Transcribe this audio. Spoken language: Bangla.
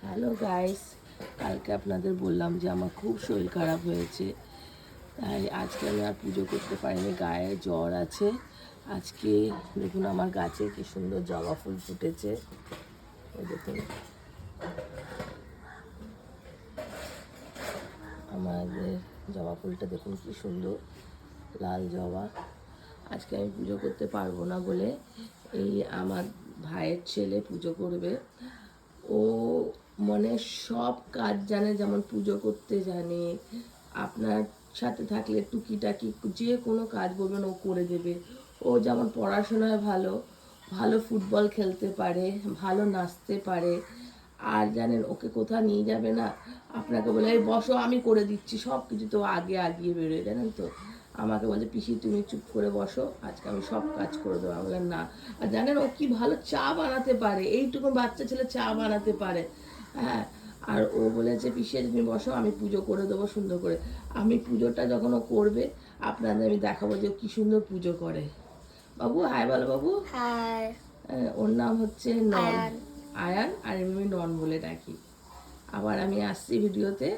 হ্যালো গাইস, কালকে আপনাদের বললাম যে আমার খুব শরীর খারাপ হয়েছে, তাই আজকে আমি আর পুজো করতে পারিনি। গায়ে জ্বর আছে। আজকে দেখুন আমার গাছে কি সুন্দর জবা ফুল ফুটেছে। এই দেখুন আমাদের জবা ফুলটা দেখুন কি সুন্দর লাল জবা। আজকে আমি পুজো করতে পারবো না বলে এই আমার ভাইয়ের ছেলে পুজো করবে। ও মানে সব কাজ জানে, যেমন পুজো করতে জানে, আপনার সাথে থাকলে টুকিটাকি যে কোনো কাজ বলবেন ও করে দেবে। ও যেমন পড়াশোনায় ভালো, ভালো ফুটবল খেলতে পারে, ভালো নাচতে পারে। আর জানেন ওকে কোথাও নিয়ে যাবে না, আপনাকে বলে এই বসো আমি করে দিচ্ছি, সব কিছু তো আগে আগিয়ে বেরোয় জানেন তো। আমাকে বলছে পিসি তুমি চুপ করে বসো, আজকে আমি সব কাজ করে দেবো। আমি বললাম না। আর জানেন ও কি ভালো চা বানাতে পারে, এইটুকু বাচ্চা ছেলে চা বানাতে পারে। হ্যাঁ, আর ও বলেছে পিসি তুমি বসো আমি পুজো করে দেবো সুন্দর করে। আমি পুজোটা যখন ও করবে আপনাদের আমি দেখাবো যে ও কি সুন্দর পুজো করে। বাবু হাই বলো বাবু। হাই। ওর নাম হচ্ছে নন, আয়ান। আয়ান, আর এমনি নন বলে ডাকি। আবার আমি আসছি ভিডিওতে।